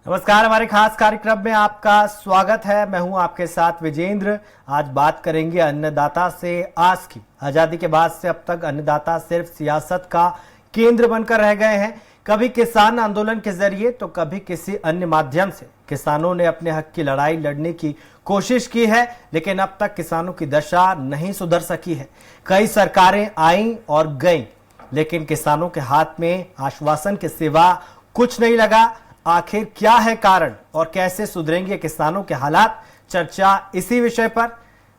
नमस्कार, हमारे खास कार्यक्रम में आपका स्वागत है। मैं हूं आपके साथ विजेंद्र। आज बात करेंगे अन्नदाता से आस की। आजादी के बाद से अब तक अन्नदाता सिर्फ सियासत का केंद्र बनकर रह गए हैं। कभी किसान आंदोलन के जरिए तो कभी किसी अन्य माध्यम से किसानों ने अपने हक की लड़ाई लड़ने की कोशिश की है, लेकिन अब तक किसानों की दशा नहीं सुधर सकी है। कई सरकारें आईं और गईं, लेकिन किसानों के हाथ में आश्वासन के सिवा कुछ नहीं लगा। आखिर क्या है कारण और कैसे सुधरेंगे किसानों के हालात? चर्चा इसी विषय पर।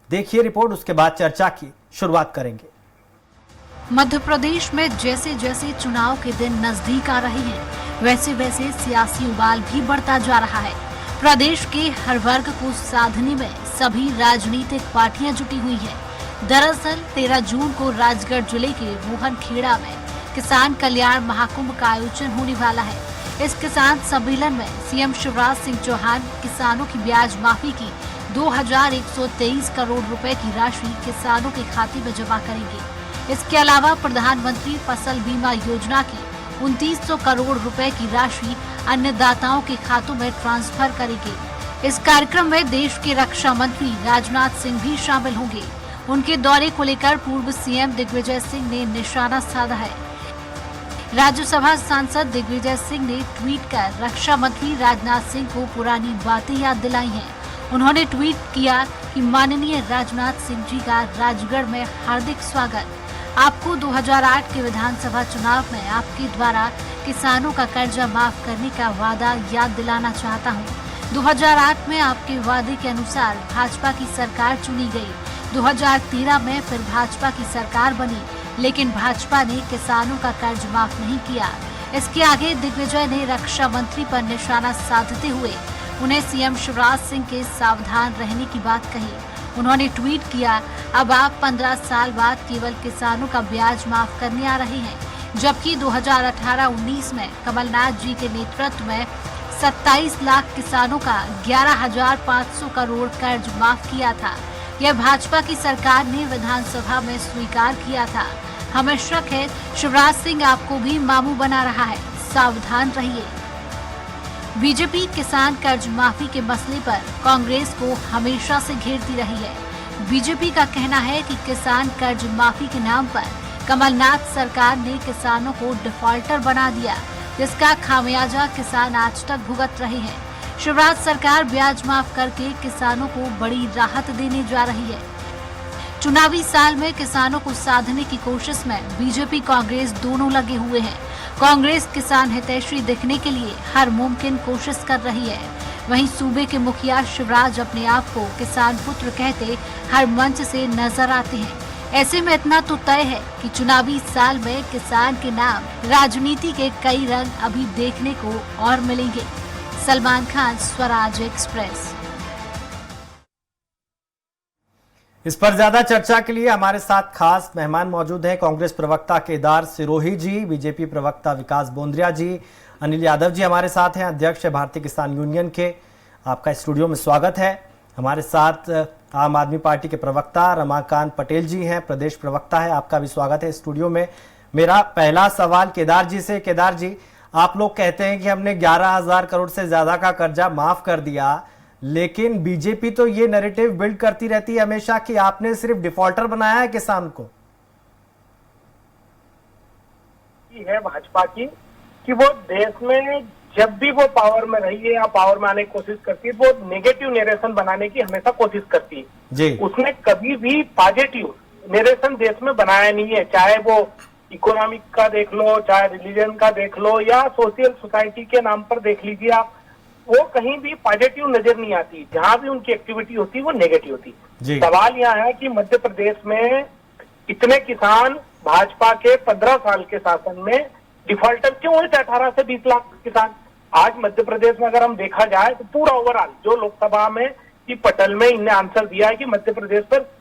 देखिए रिपोर्ट, उसके बाद चर्चा की शुरुआत करेंगे। मध्य प्रदेश में जैसे जैसे चुनाव के दिन नजदीक आ रहे हैं, वैसे वैसे सियासी उबाल भी बढ़ता जा रहा है। प्रदेश के हर वर्ग को साधने में सभी राजनीतिक पार्टियां जुटी हुई हैं। दरअसल 13 जून को राजगढ़ जिले के मोहनखेड़ा में किसान कल्याण महाकुंभ का आयोजन होने वाला है। इस किसान सम्मेलन में सीएम शिवराज सिंह चौहान किसानों की ब्याज माफी की 2123 करोड़ रुपए की राशि किसानों के खाते में जमा करेंगे। इसके अलावा प्रधानमंत्री फसल बीमा योजना की 2900 करोड़ रुपए की राशि अन्नदाताओं के खातों में ट्रांसफर करेंगे। इस कार्यक्रम में देश के रक्षा मंत्री राजनाथ सिंह भी शामिल होंगे। उनके दौरे को लेकर पूर्व सीएम दिग्विजय सिंह ने निशाना साधा है। राज्यसभा सांसद दिग्विजय सिंह ने ट्वीट कर रक्षा मंत्री राजनाथ सिंह को पुरानी बातें याद दिलाई हैं। उन्होंने ट्वीट किया कि माननीय राजनाथ सिंह जी का राजगढ़ में हार्दिक स्वागत। आपको 2008 के विधानसभा चुनाव में आपके द्वारा किसानों का कर्जा माफ करने का वादा याद दिलाना चाहता हूँ। 2008 में आपके वादे के अनुसार भाजपा की सरकार चुनी गई। 2013 में फिर भाजपा की सरकार बनी, लेकिन भाजपा ने किसानों का कर्ज माफ नहीं किया। इसके आगे दिग्विजय ने रक्षा मंत्री पर निशाना साधते हुए उन्हें सीएम शिवराज सिंह के सावधान रहने की बात कही। उन्होंने ट्वीट किया, अब आप 15 साल बाद केवल किसानों का ब्याज माफ करने आ रहे हैं, जबकि 2018-19 में कमलनाथ जी के नेतृत्व में 27 लाख किसानों का 11,500 करोड़ कर्ज माफ किया था। यह भाजपा की सरकार ने विधानसभा में स्वीकार किया था। हमें शक है शिवराज सिंह आपको भी मामू बना रहा है, सावधान रहिए। बीजेपी किसान कर्ज माफी के मसले पर कांग्रेस को हमेशा से घेरती रही है। बीजेपी का कहना है कि किसान कर्ज माफी के नाम पर कमलनाथ सरकार ने किसानों को डिफॉल्टर बना दिया, जिसका खामियाजा किसान आज तक भुगत रहे हैं। शिवराज सरकार ब्याज माफ करके किसानों को बड़ी राहत देने जा रही है। चुनावी साल में किसानों को साधने की कोशिश में बीजेपी कांग्रेस दोनों लगे हुए हैं। कांग्रेस किसान हितैषी दिखने के लिए हर मुमकिन कोशिश कर रही है। वहीं सूबे के मुखिया शिवराज अपने आप को किसान पुत्र कहते हर मंच से नजर आते हैं। ऐसे में इतना तो तय है कि चुनावी साल में किसान के नाम राजनीति के कई रंग अभी देखने को और मिलेंगे। सलमान खान, स्वराज एक्सप्रेस। इस पर ज्यादा चर्चा के लिए हमारे साथ खास मेहमान मौजूद हैं। कांग्रेस प्रवक्ता केदार सिरोही जी, बीजेपी प्रवक्ता विकास बोंद्रिया जी, अनिल यादव जी हमारे साथ हैं, अध्यक्ष भारतीय किसान यूनियन के। आपका स्टूडियो में स्वागत है। हमारे साथ आम आदमी पार्टी के प्रवक्ता रमाकांत पटेल जी हैं, प्रदेश प्रवक्ता है। आपका भी स्वागत है स्टूडियो में। मेरा पहला सवाल केदार जी से। केदार जी, आप लोग कहते हैं कि हमने 11,000 करोड़ से ज्यादा का कर्जा माफ कर दिया, लेकिन बीजेपी तो ये नैरेटिव बिल्ड करती रहती है हमेशा कि आपने सिर्फ डिफॉल्टर बनाया है किसान को। है भाजपा की कि वो देश में जब भी वो पावर में रही है या पावर में आने की कोशिश करती है, वो नेगेटिव नरेशन बनाने की हमेशा कोशिश करती है जी। उसने कभी भी पॉजिटिव नरेशन देश में बनाया नहीं है। चाहे वो इकोनॉमिक का देख लो, चाहे रिलीजन का देख लो, या सोशल सोसाइटी के नाम पर देख लीजिए आप, वो कहीं भी पॉजिटिव नजर नहीं आती। जहां भी उनकी एक्टिविटी होती है वो नेगेटिव होती। सवाल यहाँ है कि मध्य प्रदेश में इतने किसान भाजपा के 15 साल के शासन में डिफॉल्टर क्यों हुए थे? 18 से 20 लाख किसान। आज मध्य प्रदेश में अगर हम देखा जाए तो पूरा ओवरऑल जो लोकसभा में की पटल में इनने आंसर दिया है कि मध्य प्रदेश पर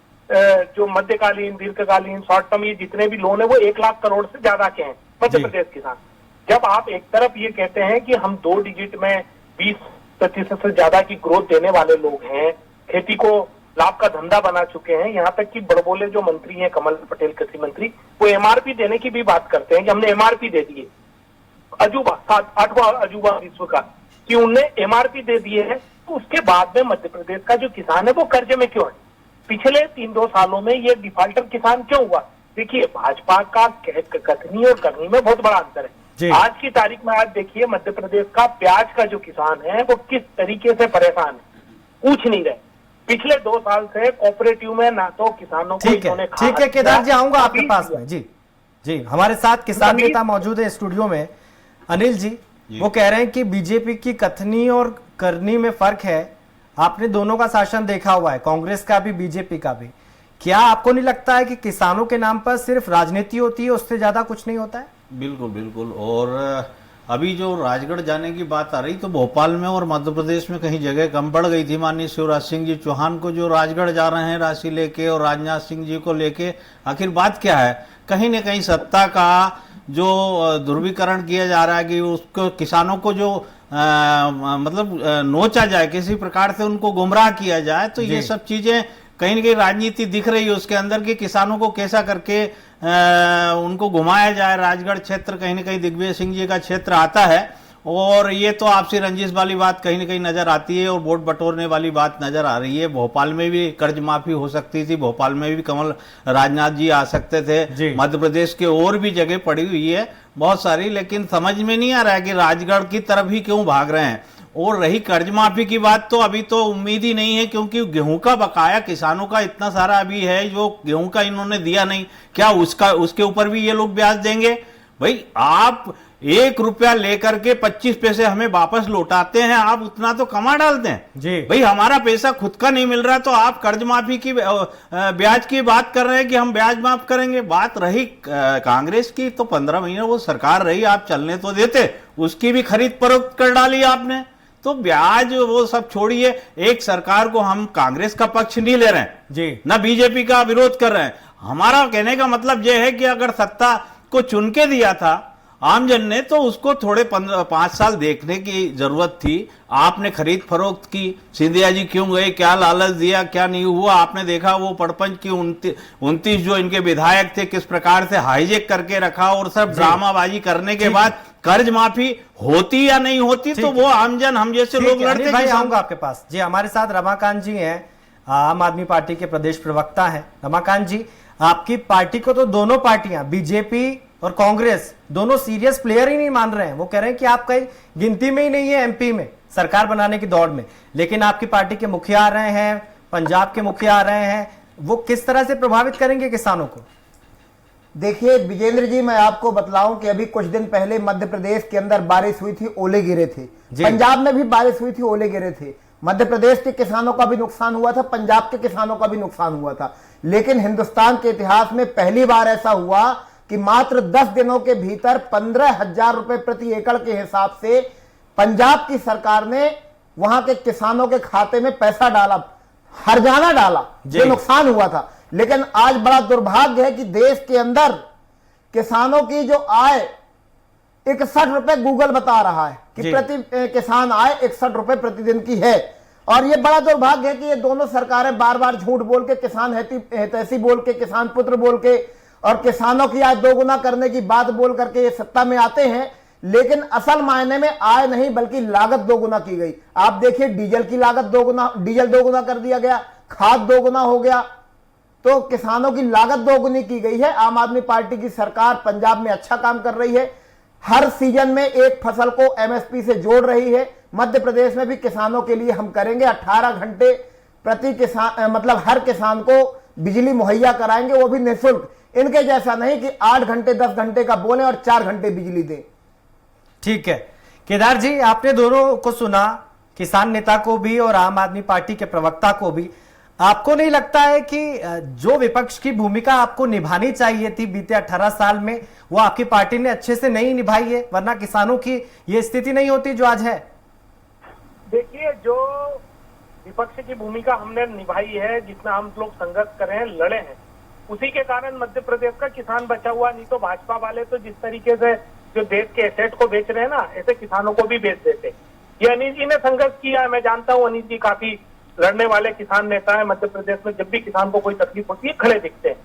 जो मध्यकालीन, दीर्घकालीन, शॉर्ट टर्म ये जितने भी लोन है वो 1 लाख करोड़ से ज्यादा के हैं मध्य प्रदेश किसान। जब आप एक तरफ ये कहते हैं कि हम 2 डिजिट में 20% से ज्यादा की ग्रोथ देने वाले लोग हैं, खेती को लाभ का धंधा बना चुके हैं, यहाँ तक कि बड़बोले जो मंत्री हैं कमल पटेल कृषि मंत्री, वो एमआरपी देने की भी बात करते हैं कि हमने एमआरपी दे दिए। अजूबा 8वां अजूबा विश्व का कि उनने एमआरपी दे दिए है, तो उसके बाद में मध्य प्रदेश का जो किसान है वो कर्जे में क्यों है? पिछले 3-2 सालों में ये डिफॉल्टर किसान क्यों हुआ? देखिए, भाजपा का कथनी और करनी में बहुत बड़ा अंतर है। आज की तारीख में आज देखिए मध्य प्रदेश का प्याज का जो किसान है वो किस तरीके से परेशान है, पूछ नहीं रहे। पिछले 2 साल से कोऑपरेटिव में ना तो किसानों को इन्होंने ठीक है केदार जी, आऊंगा आपके पास में। जी हमारे साथ किसान नेता मौजूद है स्टूडियो में, अनिल जी। वो कह रहे हैं कि बीजेपी की कथनी और करनी में फर्क है। आपने दोनों का शासन देखा हुआ है, कांग्रेस का भी बीजेपी का भी। क्या आपको नहीं लगता है कि किसानों के नाम पर सिर्फ राजनीति होती है, उससे ज्यादा कुछ नहीं होता है? बिल्कुल बिल्कुल। और अभी जो राजगढ़ जाने की बात आ रही, तो भोपाल में और मध्य प्रदेश में कहीं जगह कम पड़ गई थी। माननीय शिवराज सिंह जी चौहान को जो राजगढ़ जा रहे हैं राशि लेके, और राजनाथ सिंह जी को लेके, आखिर बात क्या है? कहीं न कहीं सत्ता का जो ध्रुवीकरण किया जा रहा है कि उसको किसानों को जो मतलब नोचा जाए, किसी प्रकार से उनको गुमराह किया जाए। तो ये सब चीजें कहीं न कहीं राजनीति दिख रही है उसके अंदर कि किसानों को कैसा करके उनको घुमाया जाए। राजगढ़ क्षेत्र कहीं न कहीं दिग्विजय सिंह जी का क्षेत्र आता है, और ये तो आपसी रंजिश वाली बात कहीं न कहीं नजर आती है, और वोट बटोरने वाली बात नजर आ रही है। भोपाल में भी कर्ज माफी हो सकती थी, भोपाल में भी कमल राजनाथ जी आ सकते थे, मध्य प्रदेश के और भी जगह पड़ी हुई है बहुत सारी, लेकिन समझ में नहीं आ रहा है कि राजगढ़ की तरफ ही क्यों भाग रहे हैं। और रही कर्ज माफी की बात, तो अभी तो उम्मीद ही नहीं है, क्योंकि गेहूं का बकाया किसानों का इतना सारा अभी है जो गेहूं का इन्होंने दिया नहीं। क्या उसके ऊपर भी ये लोग ब्याज देंगे? भाई, आप 1 रुपया लेकर के 25 पैसे हमें वापस लौटाते हैं, आप उतना तो कमा डालते हैं जी। भाई, हमारा पैसा खुद का नहीं मिल रहा, तो आप कर्ज माफी की ब्याज की बात कर रहे हैं कि हम ब्याज माफ करेंगे। बात रही कांग्रेस की, तो 15 महीने वो सरकार रही, आप चलने तो देते, उसकी भी खरीद फरोख्त कर डाली आपने। तो ब्याज वो सब छोड़िए, एक सरकार को हम कांग्रेस का पक्ष नहीं ले रहे हैं जी, ना बीजेपी का विरोध कर रहे हैं। हमारा कहने का मतलब यह है कि अगर सत्ता को चुन के दिया था आमजन ने, तो उसको थोड़े 5 साल देखने की जरूरत थी। आपने खरीद फरोख्त की, सिंधिया जी क्यों गए, क्या लालच दिया, क्या नहीं हुआ, आपने देखा वो पड़पंच की 29 जो इनके विधायक थे किस प्रकार से हाईजेक करके रखा, और सब ड्रामाबाजी करने के बाद कर्ज माफी होती या नहीं होती, तो वो आमजन हम जैसे लोग लड़ते। भाई, आऊंगा आपके पास जी। हमारे साथ रमाकांत जी हैं, आम आदमी पार्टी के प्रदेश प्रवक्ता हैं। रमाकांत जी, आपकी पार्टी को तो दोनों पार्टियां बीजेपी और कांग्रेस दोनों सीरियस प्लेयर ही नहीं मान रहे हैं। वो कह रहे हैं कि आप कहीं गिनती में ही नहीं है एमपी में सरकार बनाने की दौड़ में। लेकिन आपकी पार्टी के मुखिया आ रहे हैं, पंजाब के मुखिया आ रहे हैं, वो किस तरह से प्रभावित करेंगे किसानों को? देखिए विजेंद्र जी, मैं आपको बतलाऊं कि अभी कुछ दिन पहले मध्य प्रदेश के अंदर बारिश हुई थी, ओले गिरे थे। पंजाब में भी बारिश हुई थी, ओले गिरे थे। मध्य प्रदेश के किसानों का भी नुकसान हुआ था, पंजाब के किसानों का भी नुकसान हुआ था। लेकिन हिंदुस्तान के इतिहास में पहली बार ऐसा हुआ कि मात्र 10 दिनों के भीतर 15,000 रुपए प्रति एकड़ के हिसाब से पंजाब की सरकार ने वहां के किसानों के खाते में पैसा डाला, हर्जाना डाला, जो नुकसान हुआ था। लेकिन आज बड़ा दुर्भाग्य है कि देश के अंदर किसानों की जो आय 61 रुपए गूगल बता रहा है कि प्रति किसान आय 61 रुपए प्रतिदिन की है। और ये बड़ा दुर्भाग्य है कि ये दोनों सरकारें बार बार झूठ बोल के, किसान हितैषी बोल के, किसान पुत्र बोल के, और किसानों की आय दोगुना करने की बात बोल करके ये सत्ता में आते हैं, लेकिन असल मायने में आय नहीं बल्कि लागत दोगुना की गई। आप देखिए, डीजल की लागत दोगुना, डीजल दोगुना कर दिया गया, खाद दोगुना हो गया, तो किसानों की लागत दोगुनी की गई है। आम आदमी पार्टी की सरकार पंजाब में अच्छा काम कर रही है, हर सीजन में एक फसल को एमएसपी से जोड़ रही है। मध्य प्रदेश में भी किसानों के लिए हम करेंगे, 18 घंटे प्रति किसान, मतलब हर किसान को बिजली मुहैया कराएंगे, वो भी निःशुल्क। इनके जैसा नहीं कि 8 घंटे 10 घंटे का बोले और 4 घंटे बिजली दें। ठीक है केदार जी, आपने दोनों को सुना, किसान नेता को भी और आम आदमी पार्टी के प्रवक्ता को भी। आपको नहीं लगता है कि जो विपक्ष की भूमिका आपको निभानी चाहिए थी बीते 18 साल में, वो आपकी पार्टी ने अच्छे से नहीं निभाई है, वरना किसानों की ये स्थिति नहीं होती जो आज है? देखिए, जो विपक्ष की भूमिका हमने निभाई है, जितना हम लोग संघर्ष करे हैं, लड़े हैं, उसी के कारण मध्य प्रदेश का किसान बचा हुआ। नहीं तो भाजपा वाले तो जिस तरीके से जो देश के एसेट को बेच रहे हैं ना, ऐसे किसानों को भी बेच देते। ये अनिल जी ने संघर्ष किया है, मैं जानता हूँ। अनिल जी काफी लड़ने वाले किसान नेता है। मध्य प्रदेश में जब भी किसान को कोई तकलीफ होती है, खड़े दिखते हैं।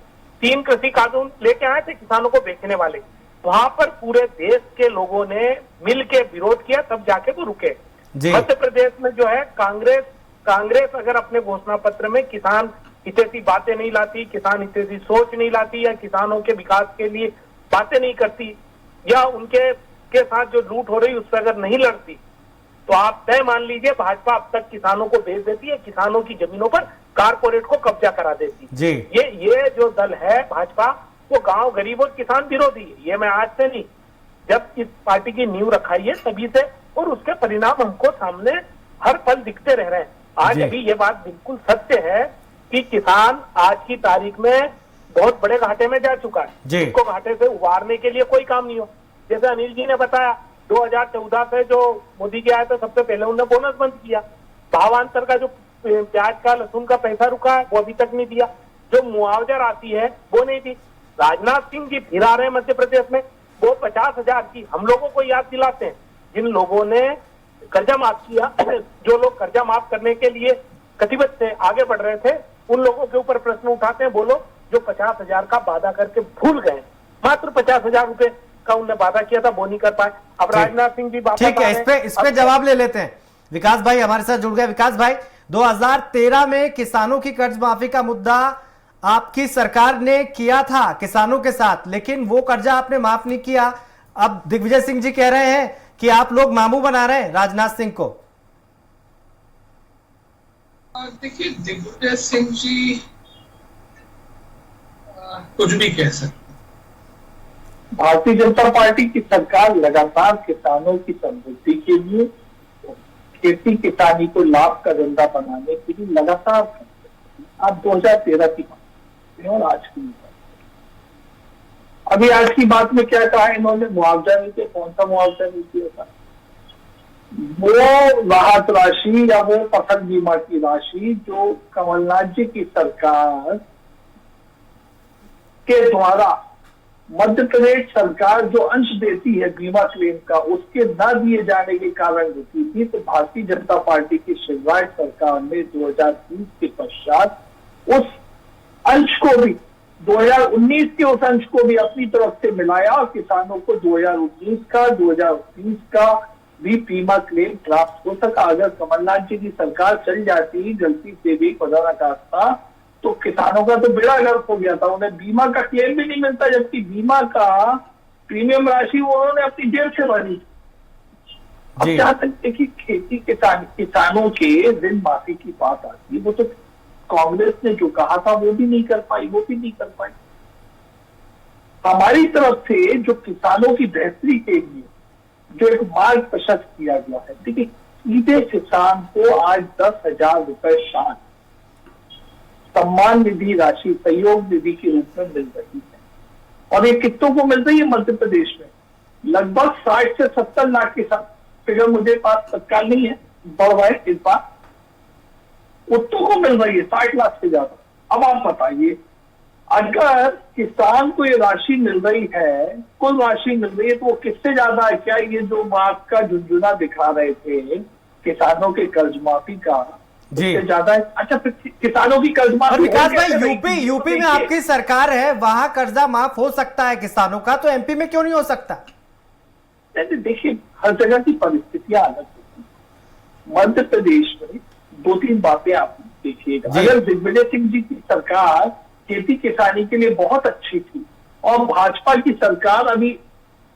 3 कृषि कानून लेके आए थे किसानों को बेचने वाले, वहां पर पूरे देश के लोगों ने मिल के विरोध किया, तब जाके वो रुके। जी। मध्य प्रदेश में जो है कांग्रेस अगर अपने घोषणा पत्र में किसान हितैषी बातें नहीं लाती, किसान हितैषी सोच नहीं लाती, या किसानों के विकास के लिए बातें नहीं करती, या उनके के साथ जो लूट हो रही उस पर अगर नहीं लड़ती, तो आप तय मान लीजिए भाजपा अब तक किसानों को बेच देती है, किसानों की जमीनों पर कारपोरेट को कब्जा करा देती है। जी। ये जो दल है भाजपा, वो गांव गरीब और किसान विरोधी है। ये मैं आज से नहीं, जब इस पार्टी की नींव रखाई है तभी से, और उसके परिणाम हमको सामने हर पल दिखते रह रहे हैं। आज जी। अभी ये बात बिल्कुल सत्य है कि किसान आज की तारीख में बहुत बड़े घाटे में जा चुका है। जी। उसको घाटे से उबारने के लिए कोई काम नहीं हो। जैसे अनिल जी ने बताया, 2014 से जो मोदी के आया था, सबसे पहले उन्होंने बोनस बंद किया। भावांतर का जो प्याज का, लहसुन का पैसा रुका है, वो अभी तक नहीं दिया। जो मुआवजा राशि है वो नहीं दी। राजनाथ सिंह जी फिर आ रहे हैं मध्य प्रदेश में, वो 50,000 की हम लोगों को याद दिलाते हैं जिन लोगों ने कर्जा माफ किया। जो लोग कर्जा माफ करने के लिए कटिबद्ध थे, आगे बढ़ रहे थे, उन लोगों के ऊपर प्रश्न उठाते हैं। बोलो, जो 50,000 का वादा करके भूल गए, मात्र 50,000 रुपए का उनने वादा किया था, वो नहीं कर पाए। अब राजनाथ सिंह जी वापस ठीक है, आ रहे हैं। इस पे जवाब ले लेते हैं। विकास भाई हमारे साथ जुड़ गए। विकास भाई, 2013 में किसानों की कर्ज माफी का मुद्दा आपकी सरकार ने किया था किसानों के साथ, लेकिन वो कर्जा आपने माफ नहीं किया। अब दिग्विजय सिंह जी कह रहे हैं कि आप लोग मामू बना रहे हैं राजनाथ सिंह को। देखिए, दिग्विजय सिंह जी कुछ भी कह सकते। भारतीय जनता पार्टी की सरकार लगातार किसानों की समृद्धि के लिए, खेती किसानी को लाभ का धंधा बनाने के लिए लगातार आप 2013 की बात करते हैं और आज की बात। अभी आज की बात में क्या कहा इन्होंने? मुआवजा नहीं दिया। कौन सा मुआवजा नहीं दिया था? वो राहत राशि या वो फसल बीमा की राशि जो कमलनाथ जी की सरकार के द्वारा मध्य प्रदेश सरकार जो अंश देती है बीमा क्लेम का, उसके न दिए जाने के कारण होती थी। तो भारतीय जनता पार्टी की शिवराज सरकार ने 2020 के पश्चात उस अंश को भी, 2019 के उस अंश को भी अपनी तरफ से मिलाया और किसानों को 2019 का, 2020 का भी बीमा क्लेम प्राप्त हो सका। अगर कमलनाथ जी की सरकार चल जाती, गलती से भी खुदा न खास्ता, तो किसानों का तो बेड़ा गर्क हो गया था। उन्हें बीमा का क्लेम भी नहीं मिलता, जबकि बीमा का प्रीमियम राशि उन्होंने अपनी जेब से भरी। अब जहां तक देखिए खेती किसानों के ऋण माफी की बात आती है, वो तो कांग्रेस ने जो कहा था वो भी नहीं कर पाई, वो भी नहीं कर पाई। हमारी तरफ से जो किसानों की बेहतरी के लिए जो एक मार्ग प्रशस्त किया गया है, देखिए सीधे किसान को आज 10,000 रुपए साल सम्मान निधि राशि, सहयोग निधि के रूप में मिल रही है। और ये कितनों को मिल रही है? मध्य प्रदेश में लगभग 60 से 70 लाख के साथ, फिगर मुझे पास तत्काल नहीं है, बढ़ रहा है इस बार, उतनों को मिल रही है 60 लाख से ज्यादा। अब आप बताइए, अगर किसान को ये राशि मिल रही है, कुल राशि मिल रही है, तो वो किससे ज्यादा है? क्या ये जो बात का झुंझुना दिखा रहे थे किसानों के कर्ज माफी का, जी ज्यादा है? अच्छा, फिर किसानों की कर्ज माफी। और विकास भाई, यूपी में आपकी सरकार है, वहां कर्जा माफ हो सकता है किसानों का, तो एमपी में क्यों नहीं हो सकता? देखिए, हर जगह की परिस्थितियां अलग होती हैं। मध्य प्रदेश में 2-3 बातें आप देखिएगा। अगर दिग्विजय सिंह जी की सरकार खेती किसानी के लिए बहुत अच्छी थी और भाजपा की सरकार अभी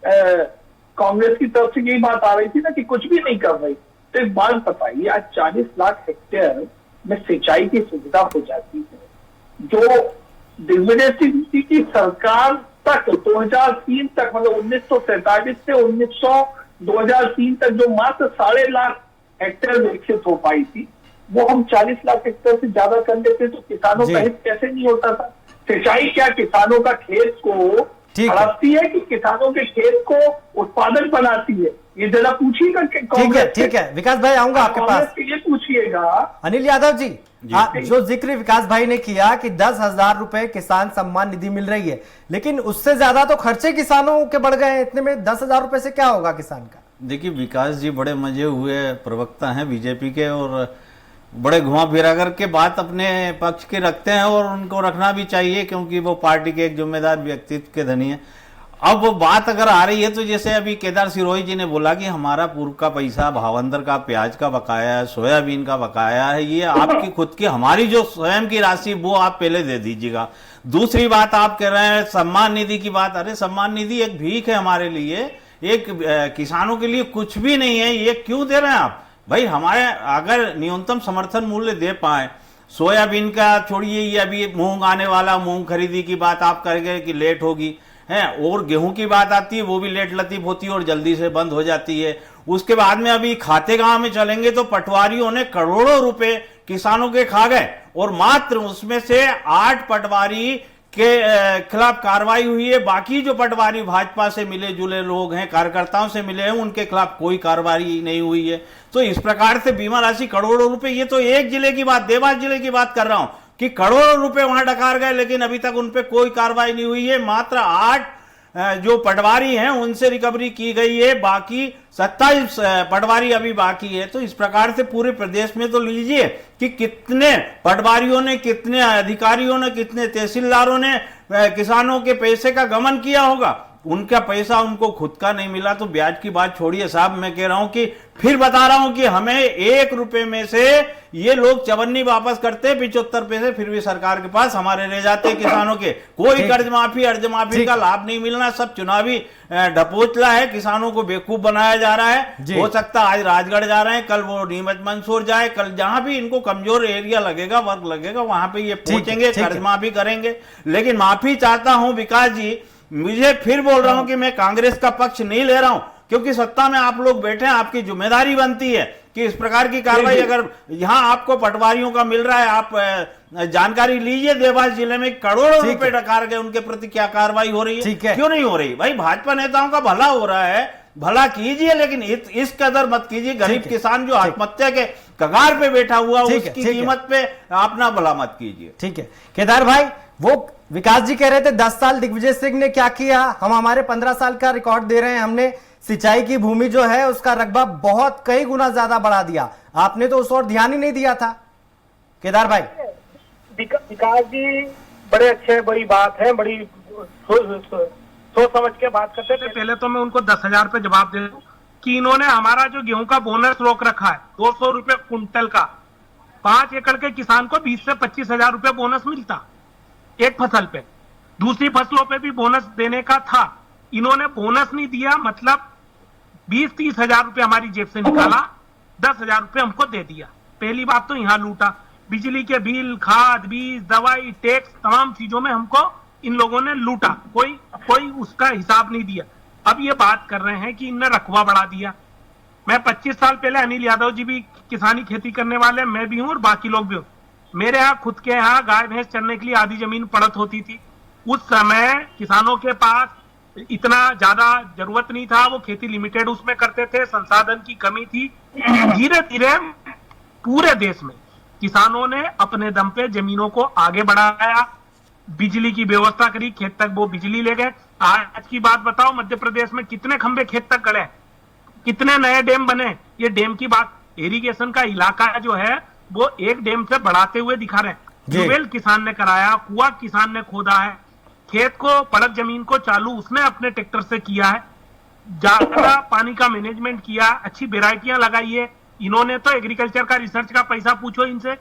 कांग्रेस की तरफ से यही बात आ रही थी ना कि कुछ भी नहीं कर रही, तो एक बात बताइए, आज 40 लाख हेक्टेयर में सिंचाई की सुविधा हो जाती है। जो दिग्विजय सिंह जी की सरकार तक 2003 तक, मतलब 1947 से 2003 तक जो मात्र 3.5 लाख हेक्टेयर विकसित हो पाई थी, वो हम 40 लाख हेक्टेयर से ज्यादा कर लेते तो किसानों का हित कैसे नहीं होता था? सिंचाई क्या किसानों का खेत को हड़पती है कि किसानों के खेत को उत्पादक बनाती है? ये जरा पूछिएगा। ठीक है विकास भाई, आऊंगा आपके पास। ये पूछिएगा अनिल यादव जी, जो जिक्र विकास भाई ने किया कि 10,000 रुपए किसान सम्मान निधि मिल रही है, लेकिन उससे ज्यादा तो खर्चे किसानों के बढ़ गए हैं। इतने में 10,000 रुपए से क्या होगा किसान का? देखिए, विकास जी बड़े मजे हुए प्रवक्ता हैं बीजेपी के और बड़े घुमा फिरा करके बात अपने पक्ष के रखते हैं और उनको रखना भी चाहिए, क्योंकि वो पार्टी के एक जिम्मेदार व्यक्तित्व के धनी है। अब वो बात अगर आ रही है तो जैसे अभी केदार सिरोही जी ने बोला कि हमारा पूर्व का पैसा, भावंदर का, प्याज का बकाया है, सोयाबीन का बकाया है, ये आपकी खुद की, हमारी जो स्वयं की राशि वो आप पहले दे दीजिएगा। दूसरी बात आप कह रहे हैं सम्मान निधि की बात। अरे सम्मान निधि एक भीख है हमारे लिए, एक किसानों के लिए कुछ भी नहीं है। ये क्यों दे रहे हैं आप भाई? हमारे अगर न्यूनतम समर्थन मूल्य दे पाए, सोयाबीन का छोड़िए, ये अभी मूंग आने वाला, मूंग खरीदी की बात आप करेंगे कि लेट होगी है, और गेहूं की बात आती है वो भी लेट लतीफ होती है और जल्दी से बंद हो जाती है। उसके बाद में अभी खाते गांव में चलेंगे तो पटवारियों ने करोड़ों रुपए किसानों के खा गए, और मात्र उसमें से 8 पटवारी के खिलाफ कार्रवाई हुई है। बाकी जो पटवारी भाजपा से मिले जुले लोग हैं, कार्यकर्ताओं से मिले हैं, उनके खिलाफ कोई कार्रवाई नहीं हुई है। तो इस प्रकार से बीमा राशि करोड़ों रुपए, ये तो एक जिले की बात, देवास जिले की बात कर रहा हूं कि करोड़ों रुपए वहां डकार गए, लेकिन अभी तक उन पे कोई कार्रवाई नहीं हुई है। मात्र 8 जो पटवारी हैं उनसे रिकवरी की गई है, बाकी 27 पटवारी अभी बाकी है। तो इस प्रकार से पूरे प्रदेश में तो लीजिए कि कितने पटवारियों ने, कितने अधिकारियों ने, कितने तहसीलदारों ने किसानों के पैसे का गमन किया होगा। उनका पैसा उनको खुद का नहीं मिला। तो ब्याज की बात छोड़िए साहब, मैं कह रहा हूं कि फिर बता रहा हूं कि हमें 1 रुपए में से ये लोग 54 वापस करते, 75 पैसे फिर भी सरकार के पास हमारे रह जाते किसानों के। कोई कर्ज माफी, अर्ज माफी का लाभ नहीं मिलना, सब चुनावी ढपोचला है, किसानों को बेवकूफ बनाया जा रहा है। हो सकता आज राजगढ़ जा रहे हैं, कल वो नीमच मंदसौर जाए, कल जहां भी इनको कमजोर एरिया लगेगा, वर्ग लगेगा, वहां पे ये पहुंचेंगे, कर्ज माफी करेंगे। लेकिन माफी चाहता हूं विकास जी, मुझे फिर बोल रहा हूं कि मैं कांग्रेस का पक्ष नहीं ले रहा हूं, क्योंकि सत्ता में आप लोग बैठे हैं, आपकी जिम्मेदारी बनती है कि इस प्रकार की कार्रवाई अगर यहां आपको पटवारियों का मिल रहा है, आप जानकारी लीजिए। देवास जिले में करोड़ों रुपए डकार गए, उनके प्रति क्या कार्रवाई हो रही है? क्यों नहीं हो रही? भाई भाजपा नेताओं का भला हो रहा है, भला कीजिए, लेकिन इस कदर मत कीजिए। गरीब किसान जो आत्महत्या के कगार पे बैठा हुआ, उसकी कीमत पे अपना भला मत कीजिए। ठीक है केदार भाई, वो विकास जी कह रहे थे 10 साल दिग्विजय सिंह ने क्या किया, हम हमारे 15 साल का रिकॉर्ड दे रहे हैं। हमने सिंचाई की भूमि जो है उसका रकबा बहुत कई गुना ज्यादा बढ़ा दिया, आपने तो उस ओर ध्यान ही नहीं दिया था। केदार भाई, विकास जी बड़े अच्छे, बड़ी बात है, बड़ी सोच समझ के बात करते थे। पहले तो मैं उनको 10,000 पे जवाब दे दूं कि इन्होंने हमारा जो गेहूं का बोनस रोक रखा है 200 रुपए कुंटल का, 5 एकड़ के किसान को 20 से 25,000 रुपए बोनस मिलता एक फसल पे, दूसरी फसलों पे भी बोनस देने का था। इन्होंने बोनस नहीं दिया, मतलब 20-30 हजार रुपए हमारी जेब से निकाला, 10,000 रुपए हमको दे दिया। पहली बात तो यहां लूटा, बिजली के बिल, खाद, बीज, दवाई, टैक्स, तमाम चीजों में हमको इन लोगों ने लूटा, कोई उसका हिसाब नहीं दिया। अब ये बात कर रहे हैं कि इनने रकबा बढ़ा दिया। मैं 25 साल पहले, अनिल यादव जी भी किसानी खेती करने वाले, मैं भी हूं और बाकी लोग भी हूं। मेरे यहाँ खुद के यहाँ गाय भैंस चरने के लिए आधी जमीन पड़त होती थी। उस समय किसानों के पास इतना ज्यादा जरूरत नहीं था, वो खेती लिमिटेड उसमें करते थे, संसाधन की कमी थी। धीरे धीरे पूरे देश में किसानों ने अपने दम पे जमीनों को आगे बढ़ाया, बिजली की व्यवस्था करी, खेत तक वो बिजली ले गए। आज की बात बताओ, मध्य प्रदेश में कितने खंबे खेत तक गड़े, कितने नए डैम बने। ये डैम की बात, इरिगेशन का इलाका जो है वो एक डैम से बढ़ाते हुए दिखा रहे हैं। ट्यूबवेल किसान ने कराया, कुआं किसान ने खोदा है, खेत को, पड़क जमीन को चालू उसने अपने ट्रैक्टर से किया है, ज्यादा पानी का मैनेजमेंट किया, अच्छी वेराइटियां लगाई है। इन्होंने तो एग्रीकल्चर का रिसर्च का पैसा पूछो इनसे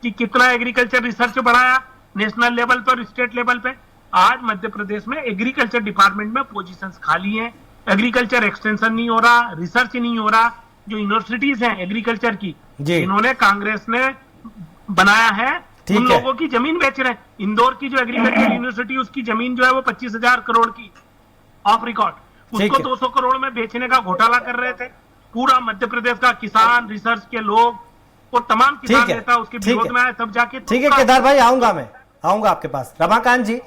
कि कितना एग्रीकल्चर रिसर्च बढ़ाया नेशनल लेवल पर, स्टेट लेवल पे। आज मध्य प्रदेश में एग्रीकल्चर डिपार्टमेंट में पोजीशंस खाली हैं, एग्रीकल्चर एक्सटेंशन नहीं हो रहा, रिसर्च नहीं हो रहा। जो यूनिवर्सिटीज हैं एग्रीकल्चर की, इन्होंने कांग्रेस ने बनाया है, उन लोगों की जमीन बेच रहे हैं। इंदौर की जो एग्रीकल्चर यूनिवर्सिटी, उसकी जमीन जो है वो 25,000 करोड़ की ऑफ रिकॉर्ड, उसको 200 करोड़ में बेचने का घोटाला कर रहे थे। पूरा मध्य प्रदेश का किसान, रिसर्च के लोग और तमाम किसान नेता उसके विरोध में आए, तब जाके। ठीक है केदार भाई, आऊंगा आपके पास। रमाकांत जी,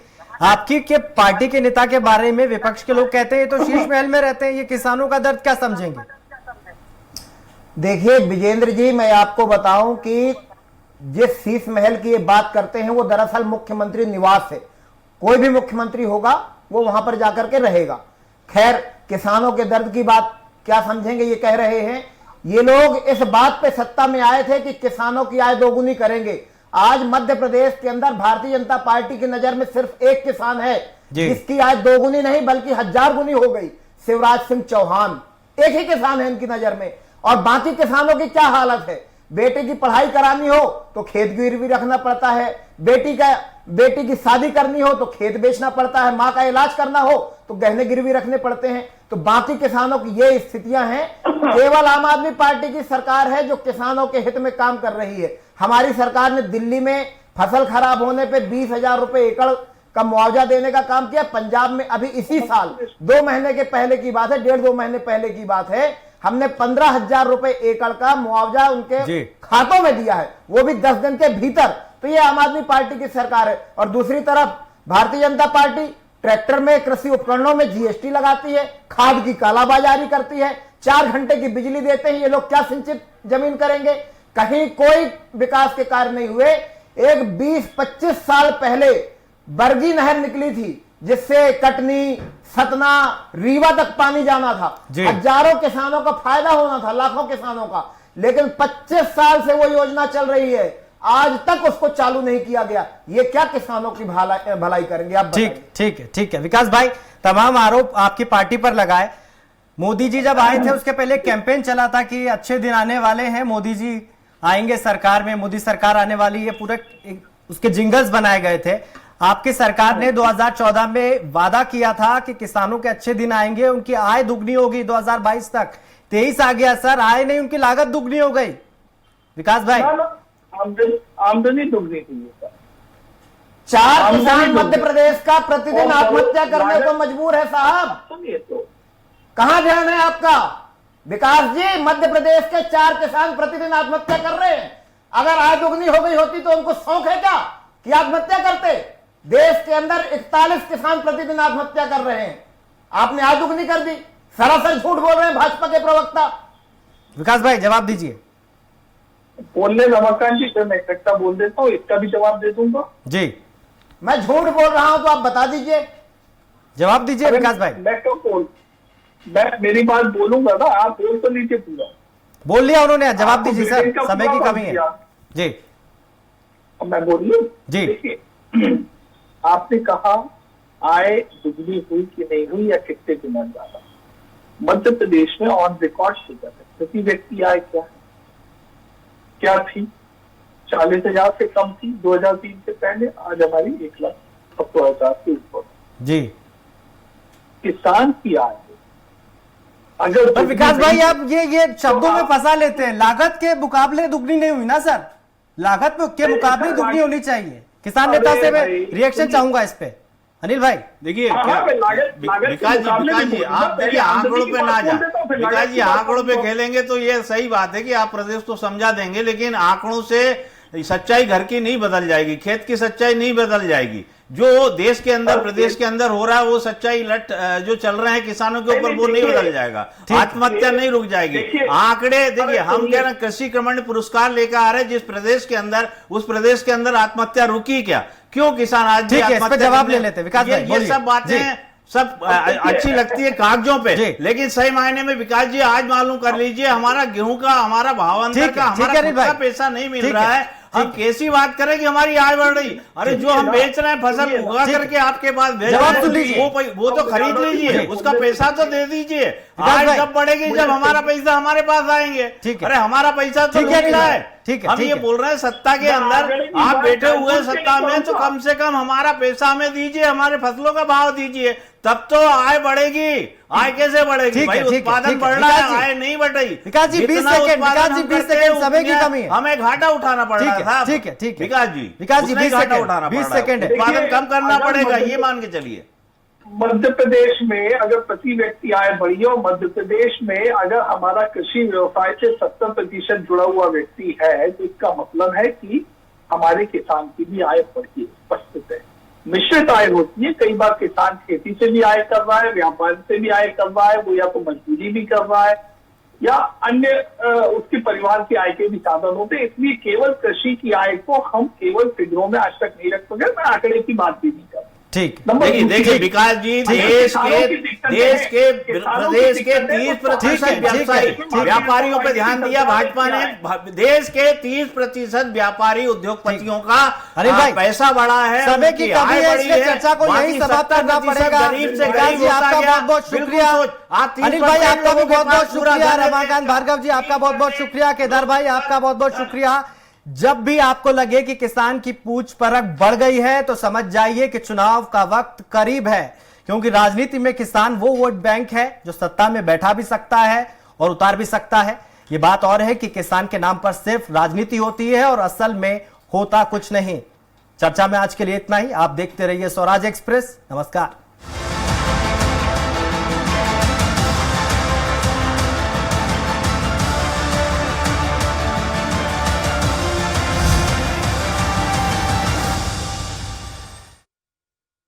आपकी के पार्टी के नेता के बारे में विपक्ष के लोग कहते हैं ये तो शीश महल में रहते हैं, ये किसानों का दर्द क्या समझेंगे? देखिए विजेंद्र जी, मैं आपको बताऊं कि जिस शीश महल की ये बात करते हैं वो दरअसल मुख्यमंत्री निवास है। कोई भी मुख्यमंत्री होगा वो वहां पर जाकर के रहेगा। खैर, किसानों के दर्द की बात क्या समझेंगे ये कह रहे हैं। ये लोग इस बात पे सत्ता में आए थे कि किसानों की आय दोगुनी करेंगे। आज मध्य प्रदेश के अंदर भारतीय जनता पार्टी की नजर में सिर्फ एक किसान है जी। जिसकी आय 2 गुनी नहीं बल्कि 1000 गुनी हो गई, शिवराज सिंह चौहान। एक ही किसान है इनकी नजर में। और बाकी किसानों की क्या हालत है? बेटे की पढ़ाई करानी हो तो खेत गिरवी रखना पड़ता है, बेटी की शादी करनी हो तो खेत बेचना पड़ता है, मां का इलाज करना हो तो गहने गिरवी रखने पड़ते हैं। तो बाकी किसानों की ये स्थितियां हैं। केवल आम आदमी पार्टी की सरकार है जो किसानों के हित में काम कर रही है। हमारी सरकार ने दिल्ली में फसल खराब होने पे 20,000 रुपए एकड़ का मुआवजा देने का काम किया। पंजाब में अभी इसी साल 2 महीने के पहले की बात है, 1.5-2 महीने पहले की बात है, हमने 15,000 रुपए एकड़ का मुआवजा उनके खातों में दिया है, वो भी 10 दिन के भीतर। तो ये आम आदमी पार्टी की सरकार है। और दूसरी तरफ भारतीय जनता पार्टी ट्रैक्टर में, कृषि उपकरणों में जीएसटी लगाती है, खाद की कालाबाजारी करती है, 4 घंटे की बिजली देते हैं। ये लोग क्या सिंचित जमीन करेंगे? कहीं कोई विकास के कार्य नहीं हुए। एक 20-25 साल पहले बरगी नहर निकली थी जिससे कटनी, सतना, रीवा तक पानी जाना था, हजारों किसानों का फायदा होना था, लाखों किसानों का। लेकिन 25 साल से वो योजना चल रही है, आज तक उसको चालू नहीं किया गया। ये क्या किसानों की भलाई करेंगे आप? ठीक है विकास भाई, तमाम आरोप आपकी पार्टी पर लगाए। मोदी जी जब आए थे उसके पहले कैंपेन चला था कि अच्छे दिन आने वाले हैं, मोदी जी आएंगे सरकार में, मोदी सरकार आने वाली, ये पूरे उसके जिंगल्स बनाए गए थे। आपकी सरकार ने 2014 में वादा किया था कि किसानों के अच्छे दिन आएंगे, उनकी आय दुगनी होगी 2022 तक। 23 आ गया सर, आय नहीं, उनकी लागत दुगनी हो गई। विकास भाई, आमदनी दुगनी हुई है। 4 किसान मध्य प्रदेश का प्रतिदिन आत्महत्या करने को मजबूर है साहब। तो कहां ध्यान है आपका? विकास जी, मध्य प्रदेश के 4 किसान प्रतिदिन आत्महत्या कर रहे हैं। अगर आय दुगनी हो गई होती तो उनको शौक है क्या कि आत्महत्या करते? देश के अंदर 41 किसान प्रतिदिन आत्महत्या कर रहे हैं, आपने आय दुगनी कर दी। सरासर झूठ बोल रहे हैं भाजपा के प्रवक्ता। विकास भाई जवाब दीजिए। बोलने रमाकांत जी, मैं इकट्ठा बोल देता हूँ, इसका भी जवाब दे दूंगा जी। मैं झूठ बोल रहा हूं तो आप बता दीजिए, जवाब दीजिए विकास भाई। मैं मेरी बात बोलूंगा ना, आप बोल तो लीजिए पूरा। बोल लिया उन्होंने, जवाब दीजिए सर, समय की कमी है जी। मैं बोल लूं जी। देखिए, आपने कहा आय दुगनी हुई कि नहीं हुई या कितने गुना ज्यादा। मध्य प्रदेश में ऑन रिकॉर्ड फिगर है, प्रति व्यक्ति आय क्या थी? 40,000 से कम थी 2003 से पहले, आज हमारी 1,70,000 से ऊपर जी। किसान की आय अगर पर विकास भाई आप ये शब्दों में फंसा लेते हैं, लागत के मुकाबले दुगनी नहीं हुई ना सर, लागत के मुकाबले दुगनी होनी चाहिए। किसान नेता से मैं रिएक्शन चाहूंगा इस पे। अनिल भाई देखिए, विकास जी आप देखिए आंकड़ों पे ना जाए। विकास जी आंकड़ों पे खेलेंगे तो ये सही बात है कि आप प्रदेश को समझा देंगे, लेकिन आंकड़ों से सच्चाई घर की नहीं बदल जाएगी, खेत की सच्चाई नहीं बदल जाएगी। जो देश के अंदर, प्रदेश के अंदर हो रहा है वो सच्चाई जो चल रहे हैं किसानों के ऊपर, वो नहीं बदल जाएगा, आत्महत्या नहीं रुक जाएगी। आंकड़े देखिए, हम कह रहे हैं कृषि क्रमण्य पुरस्कार लेकर आ रहे हैं, जिस प्रदेश के अंदर, उस प्रदेश के अंदर आत्महत्या रुकी क्या? क्यों किसान आज भी आत्महत्या? जवाब ले लेते विकास भाई। ये सब बातें सब अच्छी लगती है कागजों पे, लेकिन सही मायने में विकास जी आज मालूम कर लीजिए, हमारा गेहूं का, हमारा भावांतर का, हमारा पैसा नहीं मिल रहा है। हम कैसी बात करें कि हमारी आय बढ़ रही? अरे जो हम बेच रहे हैं, फसल उगा करके आपके पास भेज रहे हैं, वो तो खरीद लीजिए, उसका पैसा तो दे दीजिए। आय कब बढ़ेगी? जब हमारा पैसा हमारे पास आएंगे। अरे हमारा पैसा तो मिला है। हम ये बोल रहे हैं सत्ता के अंदर आप बैठे हुए सत्ता में, तो कम से कम हमारा पैसा हमें दीजिए, हमारे फसलों का भाव दीजिए, तब तो आय बढ़ेगी। आय कैसे बढ़ेगी भाई? उत्पादन बढ़ रहा है, आय नहीं बढ़ रही। विकास जी 20 सेकंड समय की कमी है, हमें घाटा उठाना पड़ रहा है। ठीक है विकास जी 20 सेकंड उत्पादन कम करना पड़ेगा, ये मान के चलिए। मध्य प्रदेश में अगर प्रति व्यक्ति आय बढ़ी हो, मध्य प्रदेश में अगर हमारा कृषि व्यवसाय से 70% जुड़ा हुआ व्यक्ति है, तो इसका मतलब है कि हमारे किसान की भी आय बढ़ी है। स्पष्ट है, मिश्रित आय होती है। कई बार किसान खेती से भी आय कर रहा है, व्यापार से भी आय कर रहा है, वो या तो मजदूरी भी कर रहा है या अन्य उसके परिवार की आय के भी साधन होते हैं। इसलिए केवल कृषि की आय को हम केवल फिगरों में आज तक नहीं रख सके। मैं आंकड़े की बात भी नहीं कर रहा। ठीक। नंबर देखिए दूसरी- देखिए विकास जी, देश के प्रदेश के 30% व्यवसायी व्यापारियों पे ध्यान दिया भाजपा ने। देश के 30% व्यापारी उद्योगपतियों का अनिल भाई, पैसा बढ़ा है, समय की उनकी कमी आय है, बढ़ी इसलिए है। चर्चा को यहीं बाकी समाप्त करना 70% पड़ेगा। गरीब से विकास गरीब जी, होता आपका गया। बहुत बहुत शुक्रिया। बिल्कुल सोच, आज 30% अनिल भाई, आपका भी लोगों के बहुत बहुत पास पूरा शुक्रिया। घर है। रमाकांत भार्गव जी, आपका बहुत बहुत शुक्रिया। केदार भाई, आपका बहुत बहुत शुक्रिया। जब भी आपको लगे कि किसान की पूछ परख बढ़ गई है तो समझ जाइए कि चुनाव का वक्त करीब है, क्योंकि राजनीति में किसान वो वोट बैंक है जो सत्ता में बैठा भी सकता है और उतार भी सकता है। ये बात और है कि किसान के नाम पर सिर्फ राजनीति होती है और असल में होता कुछ नहीं। चर्चा में आज के लिए इतना ही। आप देखते रहिए स्वराज एक्सप्रेस। नमस्कार।